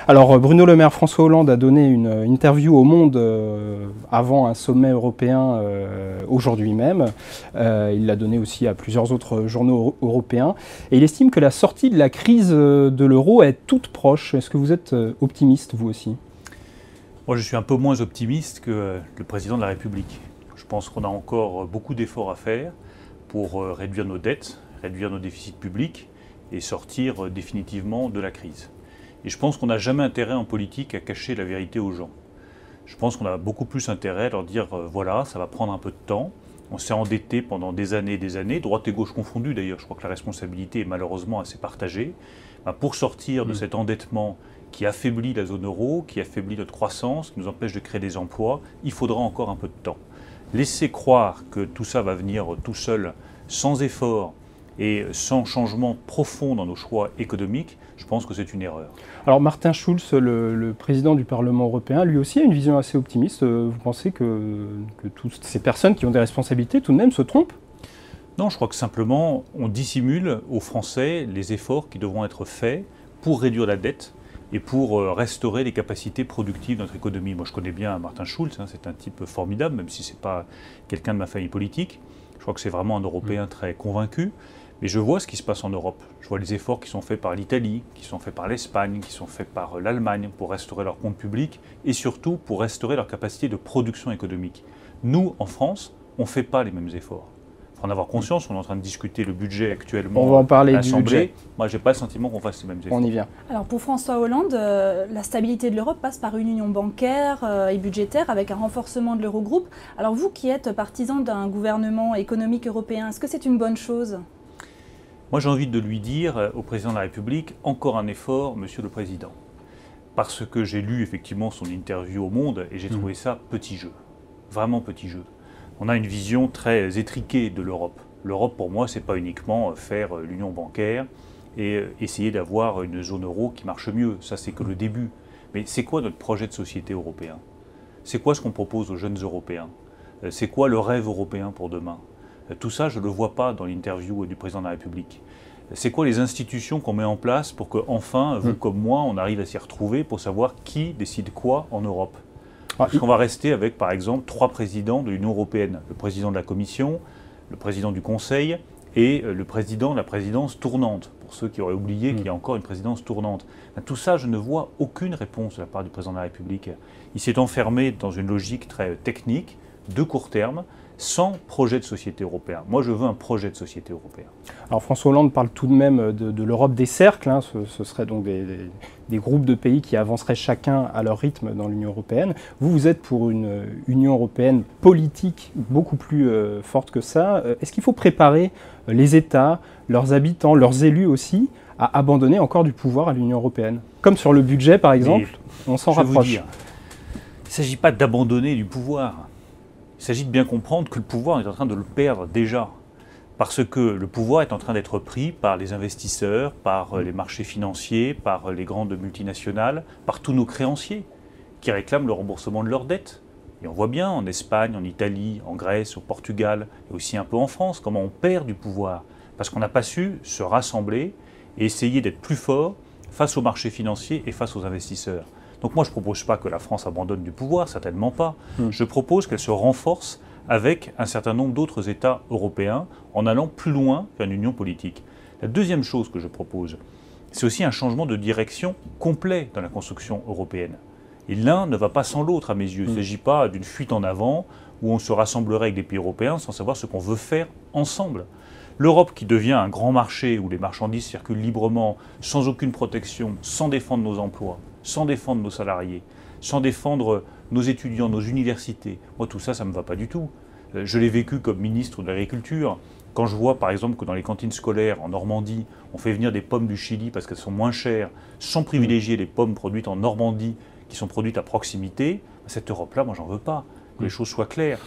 Alors Bruno Le Maire, François Hollande a donné une interview au Monde avant un sommet européen aujourd'hui même. Il l'a donné aussi à plusieurs autres journaux européens. Et il estime que la sortie de la crise de l'euro est toute proche. Est-ce que vous êtes optimiste, vous aussi? Moi, je suis un peu moins optimiste que le président de la République. Je pense qu'on a encore beaucoup d'efforts à faire pour réduire nos dettes, réduire nos déficits publics et sortir définitivement de la crise. Et je pense qu'on n'a jamais intérêt en politique à cacher la vérité aux gens. Je pense qu'on a beaucoup plus intérêt à leur dire voilà, ça va prendre un peu de temps. On s'est endetté pendant des années, droite et gauche confondues d'ailleurs. Je crois que la responsabilité est malheureusement assez partagée. Pour sortir de cet endettement qui affaiblit la zone euro, qui affaiblit notre croissance, qui nous empêche de créer des emplois, il faudra encore un peu de temps. Laisser croire que tout ça va venir tout seul, sans effort et sans changement profond dans nos choix économiques, je pense que c'est une erreur. Alors Martin Schulz, le président du Parlement européen, lui aussi a une vision assez optimiste. Vous pensez que toutes ces personnes qui ont des responsabilités tout de même se trompent? Non, je crois que simplement on dissimule aux Français les efforts qui devront être faits pour réduire la dette et pour restaurer les capacités productives de notre économie. Moi je connais bien Martin Schulz, c'est un type formidable, même si ce n'est pas quelqu'un de ma famille politique. Je crois que c'est vraiment un Européen très convaincu. Mais je vois ce qui se passe en Europe. Je vois les efforts qui sont faits par l'Italie, qui sont faits par l'Espagne, qui sont faits par l'Allemagne pour restaurer leurs comptes publics et surtout pour restaurer leur capacité de production économique. Nous, en France, on ne fait pas les mêmes efforts. Il faut en avoir conscience, on est en train de discuter le budget actuellement on va en parler à l'Assemblée. du budget. Moi, je n'ai pas le sentiment qu'on fasse les mêmes efforts. On y vient. Alors pour François Hollande, la stabilité de l'Europe passe par une union bancaire et budgétaire avec un renforcement de l'Eurogroupe. Alors vous qui êtes partisan d'un gouvernement économique européen, est-ce que c'est une bonne chose ? Moi, j'ai envie de lui dire au président de la République, encore un effort, monsieur le président. Parce que j'ai lu effectivement son interview au Monde et j'ai trouvé ça petit jeu. Vraiment petit jeu. On a une vision très étriquée de l'Europe. L'Europe, pour moi, c'est pas uniquement faire l'union bancaire et essayer d'avoir une zone euro qui marche mieux. Ça, c'est que le début. Mais c'est quoi notre projet de société européen? C'est quoi ce qu'on propose aux jeunes Européens? C'est quoi le rêve européen pour demain? Tout ça, je ne le vois pas dans l'interview du président de la République. C'est quoi les institutions qu'on met en place pour que, enfin, vous comme moi, on arrive à s'y retrouver pour savoir qui décide quoi en Europe? Parce qu'on va rester avec, par exemple, 3 présidents de l'Union européenne. Le président de la Commission, le président du Conseil et le président de la présidence tournante. Pour ceux qui auraient oublié qu'il y a encore une présidence tournante. Tout ça, je ne vois aucune réponse de la part du président de la République. Il s'est enfermé dans une logique très technique, de court terme, sans projet de société européen. Moi, je veux un projet de société européen. Alors François Hollande parle tout de même de l'Europe des cercles. Ce serait donc des groupes de pays qui avanceraient chacun à leur rythme dans l'Union européenne. Vous êtes pour une Union européenne politique beaucoup plus forte que ça. Est-ce qu'il faut préparer les États, leurs habitants, leurs élus aussi, à abandonner encore du pouvoir à l'Union européenne? Comme sur le budget, par exemple, on s'en rapproche. Il ne s'agit pas d'abandonner du pouvoir. Il s'agit de bien comprendre que le pouvoir est en train de le perdre déjà. Parce que le pouvoir est en train d'être pris par les investisseurs, par les marchés financiers, par les grandes multinationales, par tous nos créanciers qui réclament le remboursement de leurs dettes. Et on voit bien en Espagne, en Italie, en Grèce, au Portugal, et aussi un peu en France, comment on perd du pouvoir. Parce qu'on n'a pas su se rassembler et essayer d'être plus fort face aux marchés financiers et face aux investisseurs. Donc moi, je ne propose pas que la France abandonne du pouvoir, certainement pas. Je propose qu'elle se renforce avec un certain nombre d'autres États européens en allant plus loin vers une union politique. La deuxième chose que je propose, c'est aussi un changement de direction complet dans la construction européenne. Et l'un ne va pas sans l'autre à mes yeux. Il ne s'agit pas d'une fuite en avant où on se rassemblerait avec des pays européens sans savoir ce qu'on veut faire ensemble. L'Europe qui devient un grand marché où les marchandises circulent librement, sans aucune protection, sans défendre nos emplois, sans défendre nos salariés, sans défendre nos étudiants, nos universités. Moi, tout ça, ça ne me va pas du tout. Je l'ai vécu comme ministre de l'Agriculture. Quand je vois, par exemple, que dans les cantines scolaires en Normandie, on fait venir des pommes du Chili parce qu'elles sont moins chères, sans privilégier les pommes produites en Normandie, qui sont produites à proximité, cette Europe-là, moi, j'en veux pas. Que les choses soient claires.